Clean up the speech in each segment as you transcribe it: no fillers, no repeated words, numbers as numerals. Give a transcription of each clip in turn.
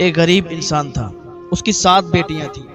ایک غریب انسان تھا، اس کی 7 بیٹیاں تھیں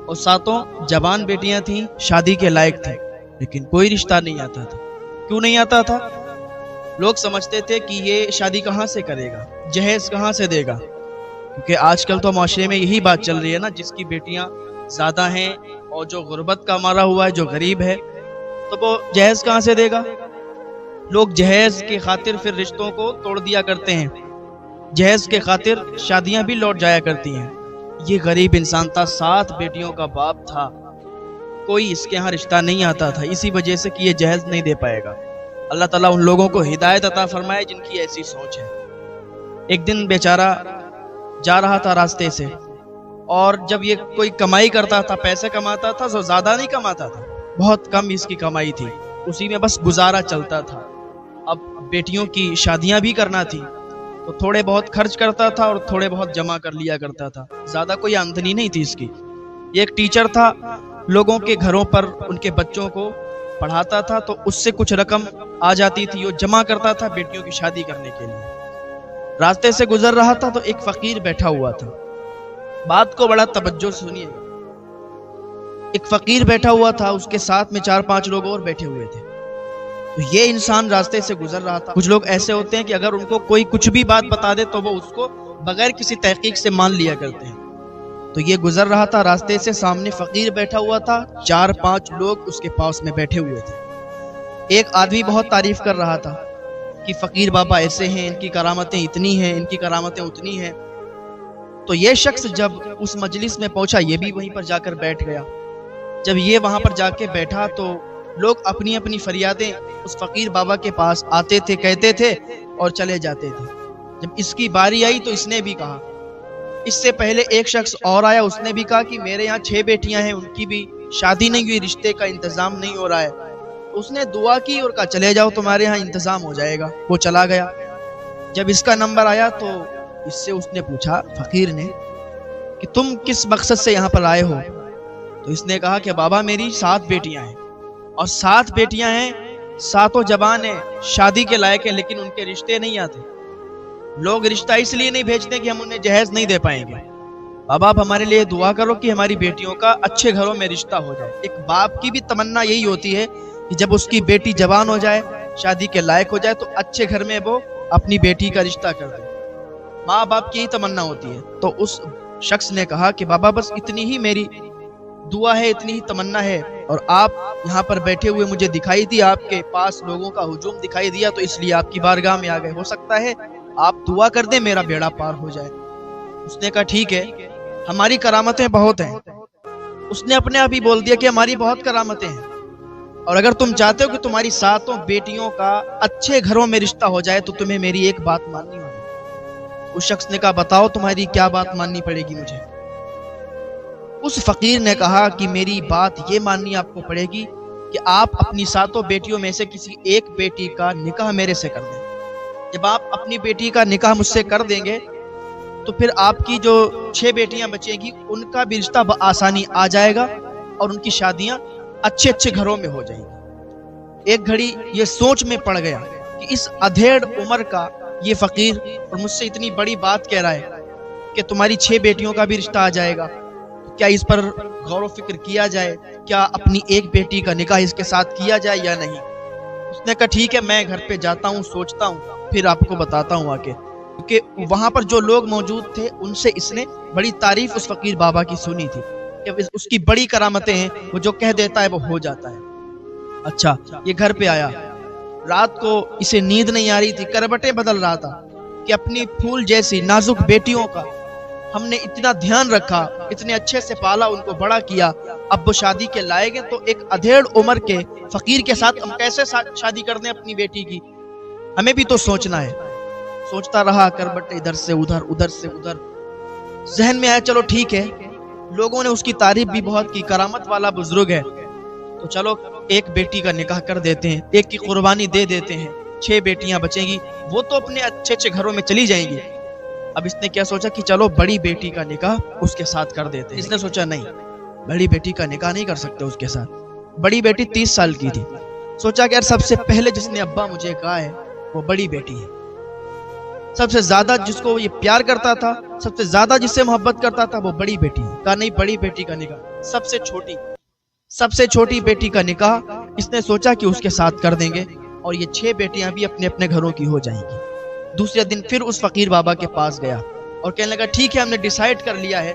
اور 7 جوان بیٹیاں تھیں، شادی کے لائق تھیں، لیکن کوئی رشتہ نہیں آتا تھا۔ کیوں نہیں آتا تھا؟ لوگ سمجھتے تھے کہ یہ شادی کہاں سے کرے گا، جہیز کہاں سے دے گا، کیونکہ آج کل تو معاشرے میں یہی بات چل رہی ہے نا، جس کی بیٹیاں زیادہ ہیں اور جو غربت کا مارا ہوا ہے، جو غریب ہے، تو وہ جہیز کہاں سے دے گا۔ لوگ جہیز کی خاطر پھر رشتوں کو توڑ دیا کرتے ہیں، جہیز کے خاطر شادیاں بھی لوٹ جایا کرتی ہیں۔ یہ غریب انسان تھا، 7 بیٹیوں کا باپ تھا، کوئی اس کے ہاں رشتہ نہیں آتا تھا، اسی وجہ سے کہ یہ جہیز نہیں دے پائے گا۔ اللہ تعالیٰ ان لوگوں کو ہدایت عطا فرمائے جن کی ایسی سوچ ہے۔ ایک دن بیچارہ جا رہا تھا راستے سے، اور جب یہ کوئی کمائی کرتا تھا، پیسے کماتا تھا، تو زیادہ نہیں کماتا تھا، بہت کم اس کی کمائی تھی، اسی میں بس گزارا چلتا تھا۔ اب بیٹیوں کی شادیاں بھی کرنا تھی تو تھوڑے بہت خرچ کرتا تھا اور تھوڑے بہت جمع کر لیا کرتا تھا، زیادہ کوئی آمدنی نہیں تھی اس کی۔ یہ ایک ٹیچر تھا، لوگوں کے گھروں پر ان کے بچوں کو پڑھاتا تھا، تو اس سے کچھ رقم آ جاتی تھی، وہ جمع کرتا تھا بیٹیوں کی شادی کرنے کے لیے۔ راستے سے گزر رہا تھا تو ایک فقیر بیٹھا ہوا تھا، بات کو بڑا توجہ سے سنیے۔ ایک فقیر بیٹھا ہوا تھا، اس کے ساتھ میں 4-5 لوگ اور بیٹھے ہوئے تھے۔ تو یہ انسان راستے سے گزر رہا تھا۔ کچھ لوگ ایسے ہوتے ہیں کہ اگر ان کو کوئی کچھ بھی بات بتا دے تو وہ اس کو بغیر کسی تحقیق سے مان لیا کرتے ہیں۔ تو یہ گزر رہا تھا راستے سے، سامنے فقیر بیٹھا ہوا تھا، 4-5 لوگ اس کے پاس میں بیٹھے ہوئے تھے۔ ایک آدمی بہت تعریف کر رہا تھا کہ فقیر بابا ایسے ہیں، ان کی کرامتیں اتنی ہیں، ان کی کرامتیں اتنی ہیں۔ تو یہ شخص جب اس مجلس میں پہنچا، یہ بھی وہیں پر جا کر بیٹھ گیا۔ جب یہ وہاں پر جا کے بیٹھا تو لوگ اپنی اپنی فریادیں اس فقیر بابا کے پاس آتے تھے، کہتے تھے اور چلے جاتے تھے۔ جب اس کی باری آئی تو اس نے بھی کہا۔ اس سے پہلے ایک شخص اور آیا، اس نے بھی کہا کہ میرے یہاں 6 بیٹیاں ہیں، ان کی بھی شادی نہیں ہوئی، رشتے کا انتظام نہیں ہو رہا ہے۔ اس نے دعا کی اور کہا چلے جاؤ، تمہارے یہاں انتظام ہو جائے گا۔ وہ چلا گیا۔ جب اس کا نمبر آیا تو اس نے پوچھا فقیر نے کہ تم کس مقصد سے یہاں پر آئے ہو؟ تو اس نے کہا کہ بابا میری 7 بیٹیاں ہیں، اور 7 بیٹیاں ہیں، 7 جوان ہیں، شادی کے لائق ہیں، لیکن ان کے رشتے نہیں آتے۔ لوگ رشتہ اس لیے نہیں بھیجتے کہ ہم انہیں جہیز نہیں دے پائیں گے۔ بابا آپ ہمارے لیے دعا کرو کہ ہماری بیٹیوں کا اچھے گھروں میں رشتہ ہو جائے۔ ایک باپ کی بھی تمنا یہی ہوتی ہے کہ جب اس کی بیٹی جوان ہو جائے، شادی کے لائق ہو جائے، تو اچھے گھر میں وہ اپنی بیٹی کا رشتہ کر دے۔ ماں باپ کی یہی تمنا ہوتی ہے۔ تو اس شخص نے کہا کہ بابا بس اتنی ہی میری دعا ہے، اتنی ہی تمنا ہے، اور آپ یہاں پر بیٹھے ہوئے مجھے دکھائی دی، آپ کے پاس لوگوں کا ہجوم دکھائی دیا، تو اس لیے آپ کی بارگاہ میں آ گئے۔ ہو سکتا ہے آپ دعا کر دیں میرا بیڑا پار ہو جائے۔ اس نے کہا ٹھیک ہے، ہماری کرامتیں بہت ہیں۔ اس نے اپنے آپ ہی بول دیا کہ ہماری بہت کرامتیں ہیں، اور اگر تم چاہتے ہو کہ تمہاری 7 بیٹیوں کا اچھے گھروں میں رشتہ ہو جائے تو تمہیں میری ایک بات ماننی ہوگی۔ اس شخص نے کہا بتاؤ تمہاری کیا بات ماننی پڑے گی مجھے؟ اس فقیر نے کہا کہ میری بات یہ ماننی آپ کو پڑے گی کہ آپ اپنی 7 بیٹیوں میں سے کسی ایک بیٹی کا نکاح میرے سے کر دیں۔ جب آپ اپنی بیٹی کا نکاح مجھ سے کر دیں گے تو پھر آپ کی جو 6 بیٹیاں بچیں گی ان کا بھی رشتہ بآسانی آ جائے گا اور ان کی شادیاں اچھے اچھے گھروں میں ہو جائیں گی۔ ایک گھڑی یہ سوچ میں پڑ گیا کہ اس ادھیڑ عمر کا یہ فقیر اور مجھ سے اتنی بڑی بات کہہ رہا ہے کہ تمہاری 6 بیٹیوں کا بھی رشتہ آ جائے گا، کیا اس پر غور و فکر کیا جائے؟ کیا اپنی ایک بیٹی کا نکاح اس کے ساتھ کیا جائے یا نہیں؟ اس نے کہا ٹھیک ہے، میں گھر پہ جاتا ہوں، سوچتا ہوں، پھر آپ کو بتاتا ہوں آ کے۔ کیونکہ وہاں پر جو لوگ موجود تھے ان سے اس نے بڑی تعریف اس فقیر بابا کی سنی تھی کہ اس کی بڑی کرامتیں ہیں، وہ جو کہہ دیتا ہے وہ ہو جاتا ہے۔ اچھا، یہ گھر پہ آیا، رات کو اسے نیند نہیں آ رہی تھی، کربٹیں بدل رہا تھا کہ اپنی پھول جیسی نازک بیٹیوں کا ہم نے اتنا دھیان رکھا، اتنے اچھے سے پالا، ان کو بڑا کیا، اب وہ شادی کے لائق ہیں، تو ایک ادھیڑ عمر کے فقیر کے ساتھ ہم کیسے شادی کر دیں اپنی بیٹی کی؟ ہمیں بھی تو سوچنا ہے۔ سوچتا رہا، کربٹ ادھر سے ادھر، ادھر سے ادھر، ذہن میں آیا چلو ٹھیک ہے، لوگوں نے اس کی تعریف بھی بہت کی، کرامت والا بزرگ ہے، تو چلو ایک بیٹی کا نکاح کر دیتے ہیں، ایک کی قربانی دے دیتے ہیں، 6 بیٹیاں بچیں گی، وہ تو اپنے اچھے اچھے گھروں میں چلی جائیں گی۔ اب اس نے کیا سوچا کہ چلو بڑی بیٹی کا نکاح اس کے ساتھ کر دیتے ہیں۔ اس نے سوچا نہیں، بڑی بیٹی کا نکاح نہیں کر سکتے اس کے ساتھ، بڑی بیٹی 30 سال کی تھی۔ سوچا کہ یار سب سے پہلے جس نے ابا مجھے کہا ہے وہ بڑی بیٹی ہے، سب سے زیادہ جس کو یہ پیار کرتا تھا، سب سے زیادہ جس سے محبت کرتا تھا، وہ بڑی بیٹی ہے۔ کہا نہیں، بڑی بیٹی کا نکاح، سب سے چھوٹی بیٹی کا نکاح اس نے سوچا کہ اس کے ساتھ کر دیں گے اور یہ 6 بیٹیاں بھی اپنے اپنے گھروں کی ہو جائیں گی۔ دوسرے دن پھر اس فقیر بابا کے پاس گیا اور کہنے لگا ٹھیک ہے، ہم نے ڈیسائیڈ کر لیا ہے،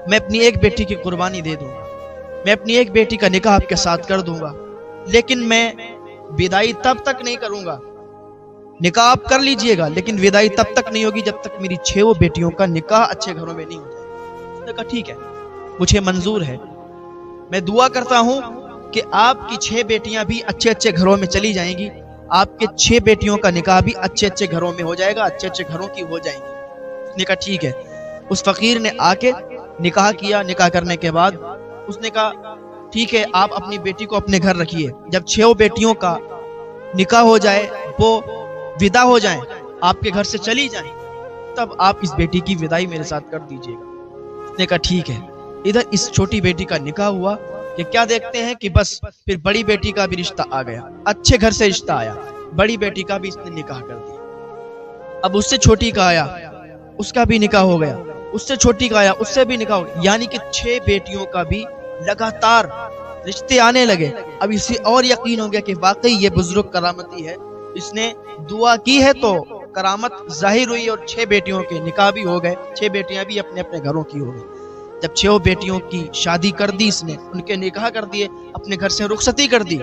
میں اپنی ایک بیٹی کی قربانی دے دوں گا، میں اپنی ایک بیٹی کا نکاح آپ کے ساتھ کر دوں گا، لیکن میں ودائی تب تک نہیں کروں گا، نکاح آپ کر لیجئے گا لیکن ودائی تب تک نہیں ہوگی جب تک میری 6 بیٹیوں کا نکاح اچھے گھروں میں نہیں ہو جائے۔ اس نے کہا ٹھیک ہے، مجھے منظور ہے، میں دعا کرتا ہوں کہ آپ کی 6 بیٹیاں بھی اچھے اچھے گھروں میں چلی جائیں گی، آپ کے 6 بیٹیوں کا نکاح بھی اچھے اچھے گھروں میں ہو جائے گا، اچھے اچھے گھروں کی ہو جائیں گی۔ اس نے کہا ٹھیک ہے۔ اس فقیر نے آ کے نکاح کیا، نکاح کرنے کے بعد اس نے کہا ٹھیک ہے، آپ اپنی بیٹی کو اپنے گھر رکھیے، جب 6 بیٹیوں کا نکاح ہو جائے، وہ ودا ہو جائیں، آپ کے گھر سے چلی جائیں، تب آپ اس بیٹی کی ودائی میرے ساتھ کر دیجئے گا۔ اس نے کہا ٹھیک ہے۔ ادھر اس چھوٹی بیٹی کا نکاح ہوا کہ کیا دیکھتے ہیں کہ بس پھر بڑی بیٹی کا بھی رشتہ آ گیا، اچھے گھر سے رشتہ آیا، بڑی بیٹی کا بھی اس نے نکاح کر دیا۔ اب اس سے چھوٹی کا آیا، اس کا بھی نکاح ہو گیا، اس سے چھوٹی کا آیا، اس سے بھی نکاح ہو گیا، یعنی کہ 6 بیٹیوں کا بھی لگاتار رشتے آنے لگے۔ اب اسے اور یقین ہو گیا کہ واقعی یہ بزرگ کرامتی ہے، اس نے دعا کی ہے تو کرامت ظاہر ہوئی اور 6 بیٹیوں کے نکاح بھی ہو گئے، 6 بیٹیاں بھی اپنے اپنے گھروں کی ہو گئی۔ جب 6 بیٹیوں کی شادی کر دی اس نے، ان کے نکاح کر دیے، اپنے گھر سے رخصتی کر دی،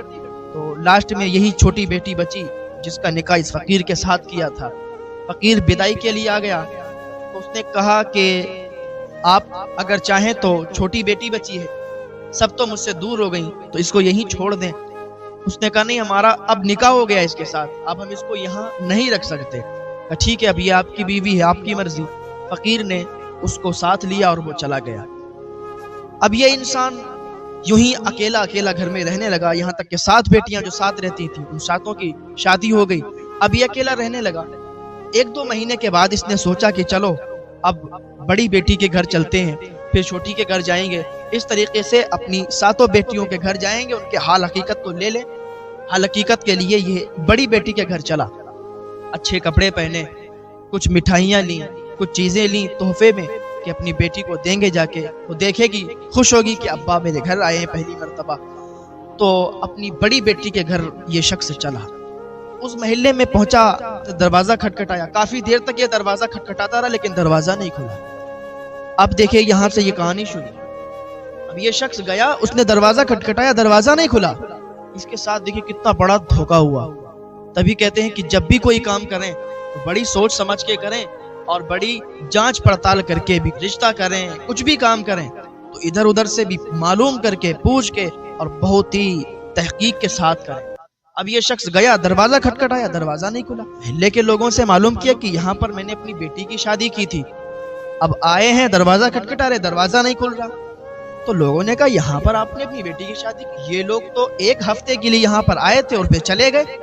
تو لاسٹ میں یہی چھوٹی بیٹی بچی جس کا نکاح اس فقیر کے ساتھ کیا تھا۔ فقیر بدائی کے لیے آ گیا تو اس نے کہا کہ آپ اگر چاہیں تو چھوٹی بیٹی بچی ہے، سب تو مجھ سے دور ہو گئیں، تو اس کو یہیں چھوڑ دیں۔ اس نے کہا نہیں، ہمارا اب نکاح ہو گیا اس کے ساتھ، اب ہم اس کو یہاں نہیں رکھ سکتے۔ کہا ٹھیک ہے، اب یہ آپ کی بیوی ہے، آپ کی مرضی۔ فقیر نے اس کو ساتھ لیا اور وہ چلا گیا۔ اب یہ انسان یوں ہی اکیلا اکیلا گھر میں رہنے لگا، یہاں تک کہ 7 بیٹیاں جو ساتھ رہتی تھیں ان 7 کی شادی ہو گئی، اب یہ اکیلا رہنے لگا۔ 1-2 مہینے کے بعد اس نے سوچا کہ چلو اب بڑی بیٹی کے گھر چلتے ہیں، پھر چھوٹی کے گھر جائیں گے، اس طریقے سے اپنی 7 بیٹیوں کے گھر جائیں گے، ان کے حال حقیقت کو لے لیں۔ حال حقیقت کے لیے یہ بڑی بیٹی کے گھر چلا، اچھے کپڑے پہنے، کچھ مٹھائیاں لیں، کچھ چیزیں لیں تحفے میں کہ اپنی بیٹی کو دیں گے، جا کے وہ دیکھے گی، خوش ہوگی کہ ابا میرے گھر آئے ہیں پہلی مرتبہ۔ تو اپنی بڑی بیٹی کے گھر یہ شخص چلا۔ اس محلے میں پہنچا، دروازہ کھٹکھٹایا، کافی دیر تک یہ دروازہ کھٹکھٹاتا رہا لیکن دروازہ نہیں کھلا۔ اب دیکھیں یہاں سے یہ کہانی شروع۔ اب یہ شخص گیا، اس نے دروازہ کھٹکھٹایا، دروازہ نہیں کھلا۔ اس کے ساتھ دیکھیں کتنا بڑا دھوکا ہوا۔ تبھی کہتے ہیں کہ جب بھی کوئی کام کریں تو بڑی سوچ سمجھ کے کریں اور بڑی جانچ پڑتال کر کے بھی رشتہ کریں، کچھ بھی کام کریں تو ادھر ادھر سے بھی معلوم کر کے، پوچھ کے اور بہت ہی تحقیق کے ساتھ کریں۔ اب یہ شخص گیا، دروازہ کھٹکھٹایا، دروازہ نہیں کھلا۔ محلے کے لوگوں سے معلوم کیا کہ یہاں پر میں نے اپنی بیٹی کی شادی کی تھی، اب آئے ہیں دروازہ کھٹکھٹا رہے، دروازہ نہیں کھل رہا۔ تو لوگوں نے کہا یہاں پر آپ نے اپنی بیٹی کی شادی کی؟ یہ لوگ تو 1 ہفتے کے لیے یہاں پر آئے تھے اور پھر چلے گئے،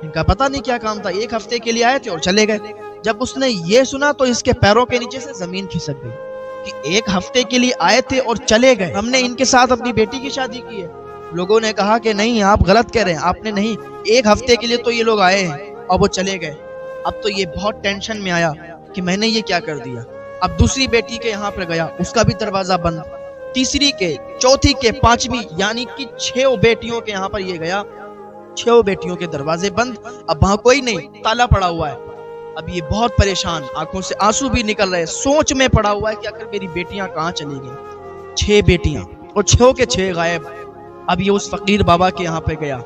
ان کا پتہ نہیں کیا کام تھا، 1 ہفتے کے لیے آئے تھے اور چلے گئے۔ جب اس نے یہ سنا تو اس کے پیروں کے نیچے سے زمین کھسک گئی کہ 1 ہفتے کے لیے آئے تھے اور چلے گئے، ہم نے ان کے ساتھ اپنی بیٹی کی شادی کی ہے۔ لوگوں نے کہا کہ نہیں، آپ غلط کہہ رہے ہیں، آپ نے نہیں، 1 ہفتے کے لیے تو یہ لوگ آئے ہیں اور وہ چلے گئے۔ اب تو یہ بہت ٹینشن میں آیا کہ میں نے یہ کیا کر دیا۔ اب دوسری بیٹی کے یہاں پر گیا، اس کا بھی دروازہ بند، تیسری کے، چوتھی کے، 5ویں، یعنی کہ 6 بیٹیوں کے یہاں پر یہ گیا، 6 بیٹیوں کے دروازے بند، اب وہاں کوئی نہیں، تالا پڑا ہوا ہے۔ اب یہ بہت پریشان، آنکھوں سے آنسو بھی نکل رہے، سوچ میں پڑا ہوا ہے کہ آخر میری بیٹیاں کہاں چلی گئیں۔ 6 بیٹیاں اور 6 کے 6 غائب۔ اب یہ اس فقیر بابا کے یہاں پہ گیا،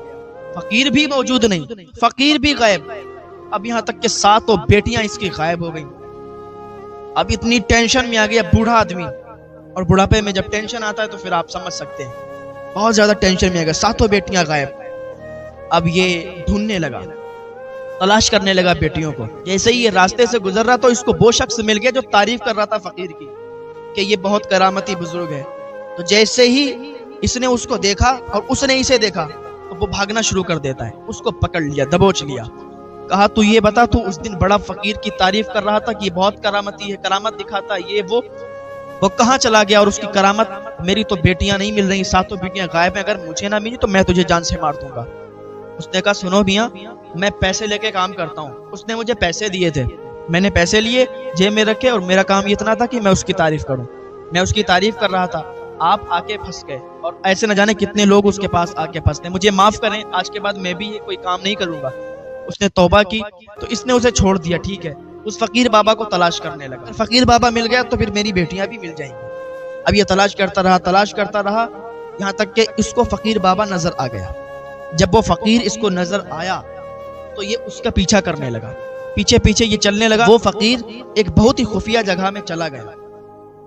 فقیر بھی موجود نہیں، فقیر بھی غائب، اب یہاں تک کہ 7 بیٹیاں اس کی غائب ہو گئیں۔ اب اتنی ٹینشن میں آ گیا بوڑھا آدمی، اور بڑھاپے میں جب ٹینشن آتا ہے تو پھر آپ سمجھ سکتے ہیں، بہت زیادہ ٹینشن میں آ گیا، 7 بیٹیاں غائب۔ اب یہ ڈھونڈنے لگا، تلاش کرنے لگا بیٹیوں کو۔ جیسے ہی یہ راستے سے گزر رہا تو اس کو وہ شخص مل گیا جو تعریف کر رہا تھا فقیر کی کہ یہ بہت کرامتی بزرگ ہے۔ تو جیسے ہی اس نے اس کو دیکھا اور اس نے اسے دیکھا تو وہ بھاگنا شروع کر دیتا ہے، اس کو پکڑ لیا، دبوچ لیا، کہا تو یہ بتا، تو اس دن بڑا فقیر کی تعریف کر رہا تھا کہ یہ بہت کرامتی ہے، کرامت دکھاتا ہے، یہ وہ کہاں چلا گیا؟ اور اس کی کرامت، میری تو بیٹیاں نہیں مل رہی، 7 بیٹیاں غائب ہیں، اگر مجھے نہ ملی تو میں تجھے جان سے مار دوں گا۔ اس نے کہا سنو میاں، میں پیسے لے کے کام کرتا ہوں، اس نے مجھے پیسے دیے تھے، میں نے پیسے لیے جیب میں رکھے اور میرا کام یہ اتنا تھا کہ میں اس کی تعریف کروں. میں اس کی تعریف کر رہا تھا, آپ آ کے پھنس گئے, اور ایسے نہ جانے کتنے لوگ اس کے پاس آ کے پھنستے. مجھے معاف کریں, آج کے بعد میں بھی یہ کوئی کام نہیں کروں گا. اس نے توبہ کی تو اس نے اسے چھوڑ دیا. ٹھیک ہے, اس فقیر بابا کو تلاش کرنے لگا. فقیر بابا مل گیا تو پھر میری بیٹیاں بھی مل جائیں گی. اب یہ تلاش کرتا رہا یہاں تک کہ اس کو فقیر بابا نظر آ گیا. جب وہ فقیر اس کو نظر آیا تو یہ اس کا پیچھا کرنے لگا, پیچھے یہ چلنے لگا. وہ فقیر ایک بہت ہی خفیہ جگہ میں چلا گیا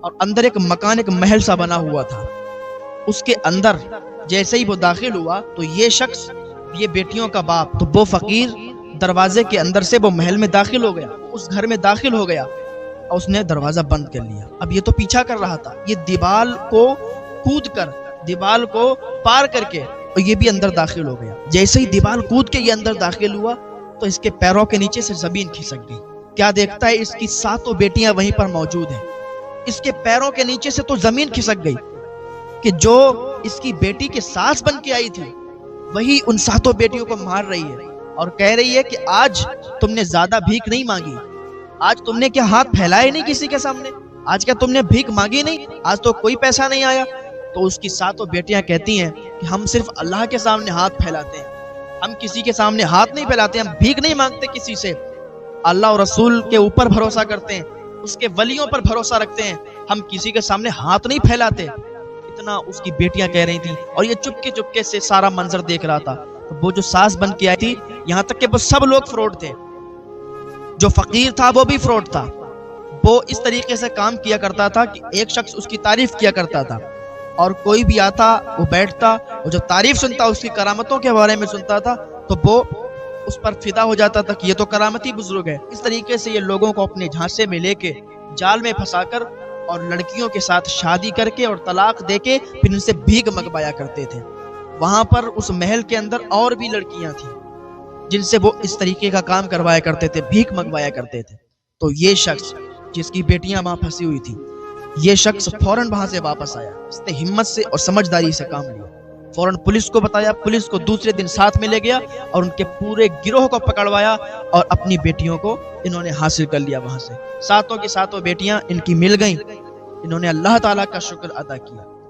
اور اندر ایک مکان, ایک محل سا بنا ہوا تھا. اس کے اندر جیسے ہی وہ داخل ہوا تو یہ شخص, یہ بیٹیوں کا باپ, تو وہ فقیر دروازے کے اندر سے وہ محل میں داخل ہو گیا, اس گھر میں داخل ہو گیا اور اس نے دروازہ بند کر لیا. اب یہ تو پیچھا کر رہا تھا, یہ دیوال کو کود کر, دیوال کو پار کر کے, اور یہ بھی اندر داخل ہو گیا. جیسے ہی دیوال کود کے یہ اندر داخل ہوا تو اس کے پیروں کے نیچے سے زمین کھسک گئی. کیا دیکھتا ہے, اس کی 7 بیٹیاں وہیں پر موجود ہیں. اس کے پیروں کے نیچے سے تو زمین کھسک گئی کہ جو اس کی بیٹی کے ساس بن کے آئی تھی وہی ان 7 بیٹیوں کو مار رہی ہے اور کہہ رہی ہے کہ آج تم نے زیادہ بھیک نہیں مانگی, آج تم نے کیا ہاتھ پھیلائے نہیں کسی کے سامنے, آج کیا تم نے بھیک مانگی نہیں, آج تو کوئی پیسہ نہیں آیا. تو اس کی 7 بیٹیاں کہتی ہیں کہ ہم صرف اللہ کے سامنے ہاتھ پھیلاتے ہیں, ہم کسی کے سامنے ہاتھ نہیں پھیلاتے, ہم بھیک نہیں مانگتے کسی سے, اللہ اور رسول کے اوپر بھروسہ کرتے ہیں, اس کے ولیوں پر بھروسہ رکھتے ہیں, ہم کسی کے سامنے ہاتھ نہیں پھیلاتے. اتنا اس کی بیٹیاں کہہ رہی تھیں اور یہ چپکے سے سارا منظر دیکھ رہا تھا. وہ جو ساس بن کے آئی تھی, یہاں تک کہ وہ سب لوگ فراڈ تھے. جو فقیر تھا وہ بھی فراڈ تھا. وہ اس طریقے سے کام کیا کرتا تھا کہ ایک شخص اس کی تعریف کیا کرتا تھا اور کوئی بھی آتا وہ بیٹھتا اور جو تعریف سنتا, اس کی کرامتوں کے بارے میں سنتا تھا تو وہ اس پر فدا ہو جاتا تھا کہ یہ تو کرامتی بزرگ ہے. اس طریقے سے یہ لوگوں کو اپنے جھانسے میں لے کے جال میں پھنسا کر اور لڑکیوں کے ساتھ شادی کر کے اور طلاق دے کے پھر ان سے بھیک منگوایا کرتے تھے. وہاں پر اس محل کے اندر اور بھی لڑکیاں تھیں جن سے وہ اس طریقے کا کام کروایا کرتے تھے, بھیک منگوایا کرتے تھے. تو یہ شخص جس کی بیٹیاں وہاں پھنسی ہوئی تھی, یہ شخص فوراً وہاں سے واپس آیا. اس نے ہمت سے اور سمجھداری سے کام لیا, فوراً پولیس کو بتایا, پولیس کو دوسرے دن ساتھ میں لے گیا اور ان کے پورے گروہ کو پکڑوایا اور اپنی بیٹیوں کو انہوں نے حاصل کر لیا. وہاں سے 7 کی 7 بیٹیاں ان کی مل گئیں. انہوں نے اللہ تعالیٰ کا شکر ادا کیا.